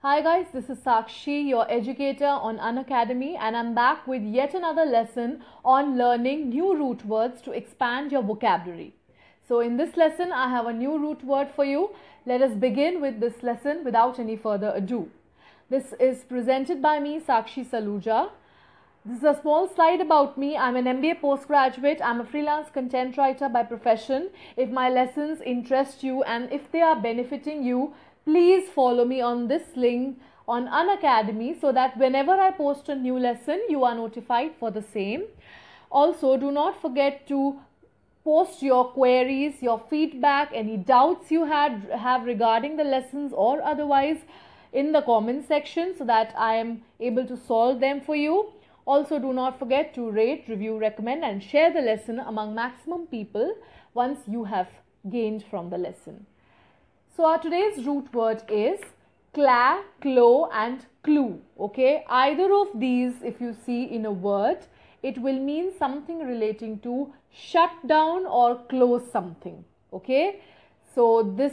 Hi guys, this is Sakshi, your educator on Unacademy, and I'm back with yet another lesson on learning new root words to expand your vocabulary. So in this lesson, I have a new root word for you. Let us begin with this lesson without any further ado. This is presented by me, Sakshi Saluja. This is a small slide about me. I'm an MBA postgraduate. I'm a freelance content writer by profession. If my lessons interest you and if they are benefiting you, please follow me on this link on Unacademy so that whenever I post a new lesson, you are notified for the same. Also, do not forget to post your queries, your feedback, any doubts you have regarding the lessons or otherwise in the comment section so that I am able to solve them for you. Also, do not forget to rate, review, recommend and share the lesson among maximum people once you have gained from the lesson. So our today's root word is Clau, Clau and Clue. Okay, either of these if you see in a word, it will mean something relating to shut down or close something. Okay, so this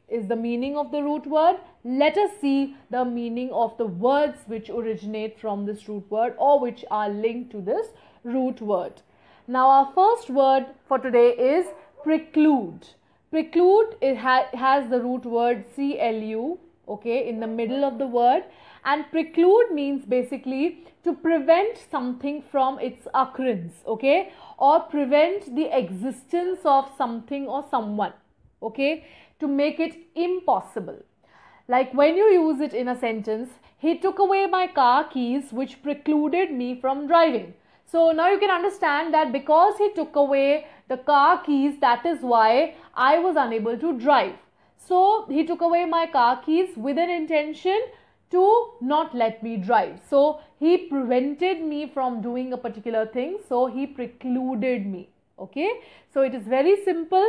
is the meaning of the root word. Let us see the meaning of the words which originate from this root word or which are linked to this root word. Now our first word for today is preclude. Preclude, it has the root word CLU, okay, in the middle of the word, and preclude means basically to prevent something from its occurrence, okay, or prevent the existence of something or someone, okay, to make it impossible. Like when you use it in a sentence, he took away my car keys which precluded me from driving. So now you can understand that because he took away the car keys, that is why I was unable to drive. So he took away my car keys with an intention to not let me drive. So he prevented me from doing a particular thing. So he precluded me. Okay. So it is very simple.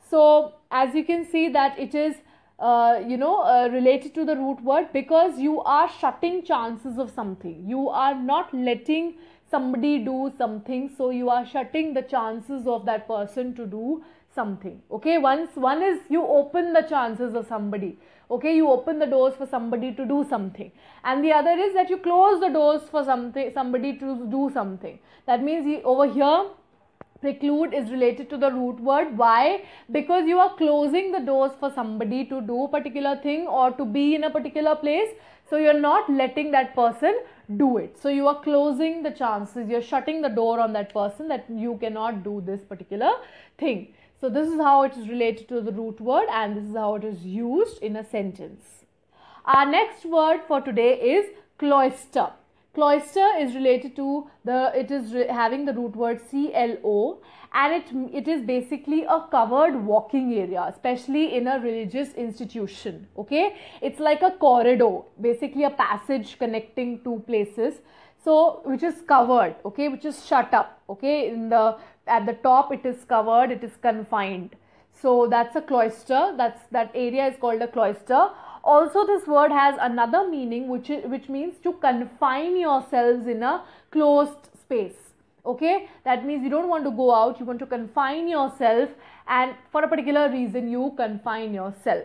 So as you can see that it is related to the root word because you are shutting chances of something. You are not letting somebody do something, so you are shutting the chances of that person to do something. Okay, one is you open the chances of somebody. Okay, you open the doors for somebody to do something, and the other is that you close the doors for somebody to do something. That means over here preclude is related to the root word. Why? Because you are closing the doors for somebody to do a particular thing or to be in a particular place. So you are not letting that person do it. So you are closing the chances. You are shutting the door on that person that you cannot do this particular thing. So this is how it is related to the root word and this is how it is used in a sentence. Our next word for today is cloister. Cloister is related to having the root word CLO and it is basically a covered walking area, especially in a religious institution. Okay, it's like a corridor, basically a passage connecting two places, so which is covered, okay, which is shut up. Okay, at the top it is covered, it is confined. So that's a cloister. That area is called a cloister. Also, this word has another meaning which means to confine yourselves in a closed space. Okay, that means you don't want to go out, you want to confine yourself, and for a particular reason you confine yourself.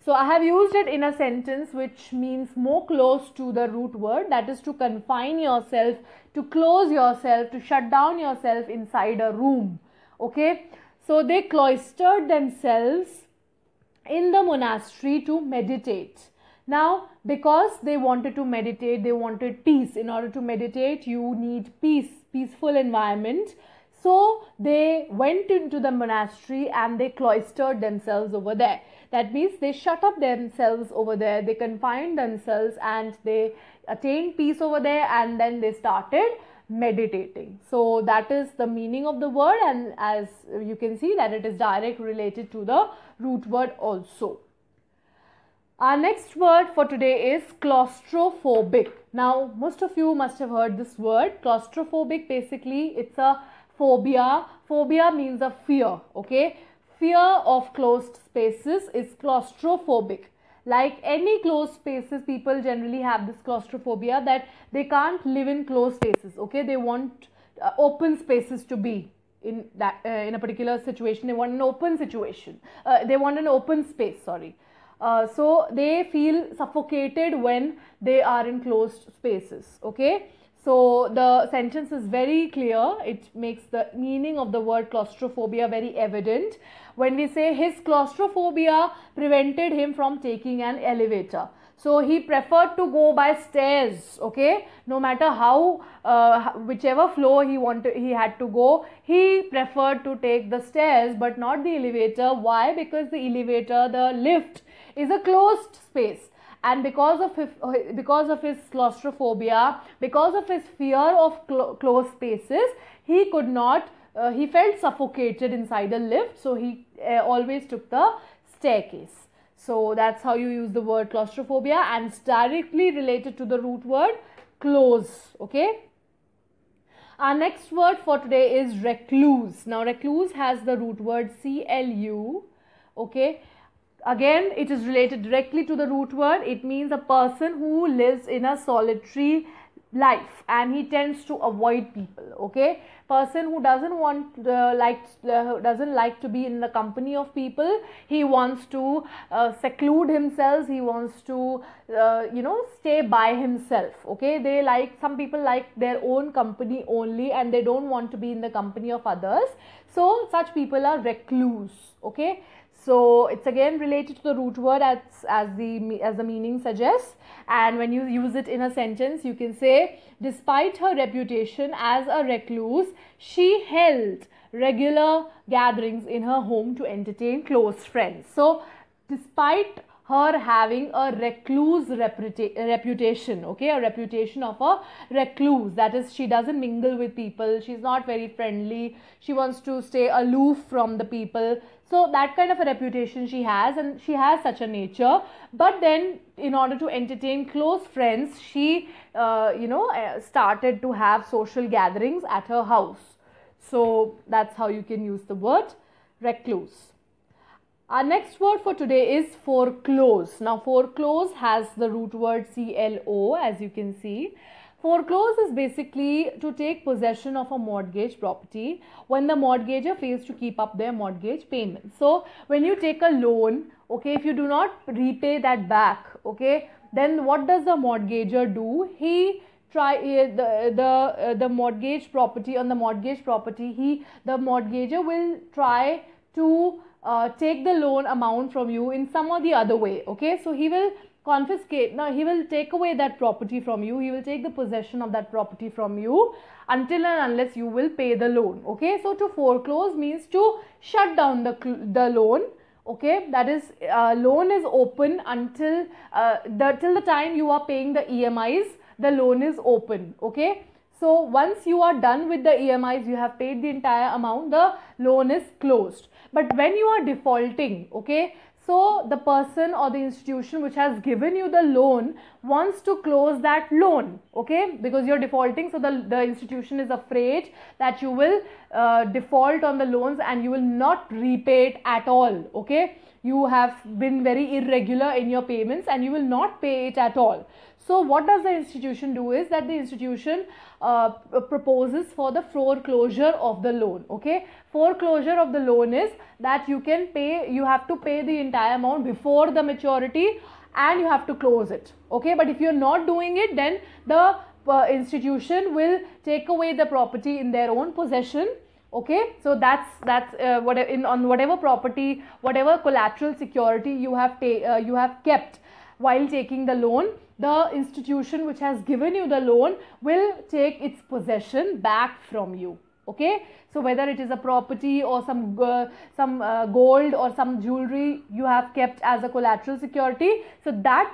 So I have used it in a sentence which means more close to the root word, that is to confine yourself, to close yourself, to shut down yourself inside a room. Okay, so they cloistered themselves in the monastery to meditate. Now, because they wanted to meditate, they wanted peace. In order to meditate, you need peace, peaceful environment. So they went into the monastery and they cloistered themselves over there. That means they shut up themselves over there, they confined themselves and they attained peace over there, and then they started meditating. So that is the meaning of the word, and as you can see that it is directly related to the root word also. Our next word for today is claustrophobic. Now most of you must have heard this word. Claustrophobic, basically it's a phobia. Phobia means a fear. Okay, fear of closed spaces is claustrophobic. Like any closed spaces, people generally have this claustrophobia that they can't live in closed spaces. Okay, they want open spaces to be in that in a particular situation. They want an open situation. They want an open space. Sorry. So they feel suffocated when they are in closed spaces. Okay, so the sentence is very clear. It makes the meaning of the word claustrophobia very evident when we say his claustrophobia prevented him from taking an elevator. So he preferred to go by stairs. Okay, no matter how whichever floor he had to go, he preferred to take the stairs but not the elevator. Why? Because the elevator, the lift, is a closed space, and because of his claustrophobia, because of his fear of closed spaces, he could not he felt suffocated inside the lift, so he always took the staircase. So that's how you use the word claustrophobia, and it's directly related to the root word close. Okay, our next word for today is recluse. Now recluse has the root word CLU. Okay, again it is related directly to the root word. It means a person who lives in a solitary life and he tends to avoid people. Okay, person who doesn't like to be in the company of people. He wants to seclude himself. He wants to stay by himself. Okay, some people like their own company only and they don't want to be in the company of others. So such people are recluse. Okay, so it's again related to the root word as the meaning suggests, and when you use it in a sentence, you can say, despite her reputation as a recluse, she held regular gatherings in her home to entertain close friends. So despite her having a recluse reputation, okay, a reputation of a recluse, that is, she doesn't mingle with people, she's not very friendly, she wants to stay aloof from the people. So that kind of a reputation she has, and she has such a nature. But then in order to entertain close friends, she started to have social gatherings at her house. So that's how you can use the word recluse. Our next word for today is foreclose. Now foreclose has the root word CLO, as you can see. Foreclose is basically to take possession of a mortgage property when the mortgager fails to keep up their mortgage payments. So when you take a loan, okay, if you do not repay that back, okay, then what does the mortgager do? He the mortgage property on the mortgage property, the mortgager will try to take the loan amount from you in some or the other way. Okay, so he will confiscate, now he will take away that property from you, he will take the possession of that property from you until and unless you will pay the loan. Okay, so to foreclose means to shut down the loan. Okay, that is, loan is open until till the time you are paying the EMIs, the loan is open. Okay, so once you are done with the EMIs, you have paid the entire amount, the loan is closed. But when you are defaulting, okay, so the person or the institution which has given you the loan wants to close that loan, okay, because you're defaulting. So the institution is afraid that you will default on the loans and you will not repay it at all. Okay, you have been very irregular in your payments and you will not pay it at all. So what does the institution do is that the institution proposes for the foreclosure of the loan. Okay, foreclosure of the loan is that you have to pay the entire amount before the maturity and you have to close it. Okay, but if you're not doing it, then the institution will take away the property in their own possession. Okay, so that's on whatever property, whatever collateral security you have kept while taking the loan, the institution which has given you the loan will take its possession back from you. Okay, so whether it is a property or some gold or some jewelry you have kept as a collateral security, so that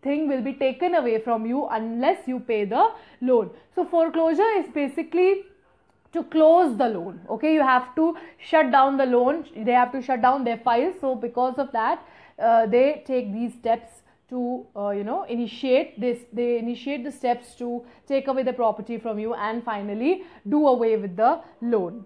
thing will be taken away from you unless you pay the loan. So foreclosure is basically to close the loan. Okay, you have to shut down the loan, they have to shut down their files. So because of that, they take these steps to initiate the steps to take away the property from you and finally do away with the loan.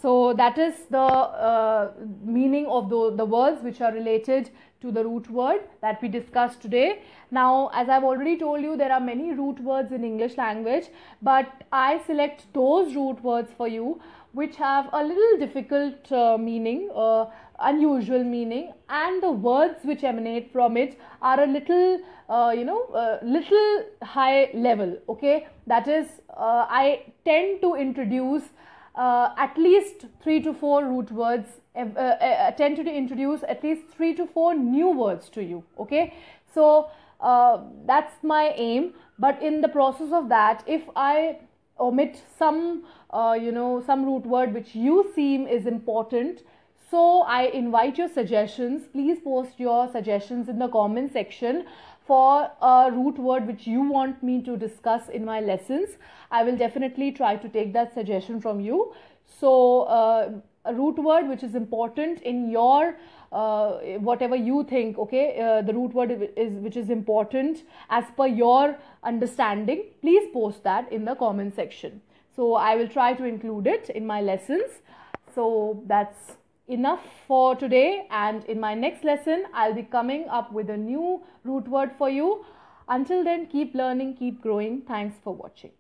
So that is the meaning of the words which are related to the root word that we discussed today. Now, as I've already told you, there are many root words in English language, but I select those root words for you which have a little difficult meaning, unusual meaning, and the words which emanate from it are a little little high level. Okay, that is, I tend to introduce at least 3 to 4 root words, tend to introduce at least 3 to 4 new words to you. Okay, so that's my aim. But in the process of that, if I omit some some root word which you seem is important, so I invite your suggestions. Please post your suggestions in the comment section for a root word which you want me to discuss in my lessons. I will definitely try to take that suggestion from you. So a root word which is important in your whatever you think, okay, the root word which is important as per your understanding, please post that in the comment section. So I will try to include it in my lessons. So that's enough for today, and in my next lesson I'll be coming up with a new root word for you. Until then, keep learning, keep growing. Thanks for watching.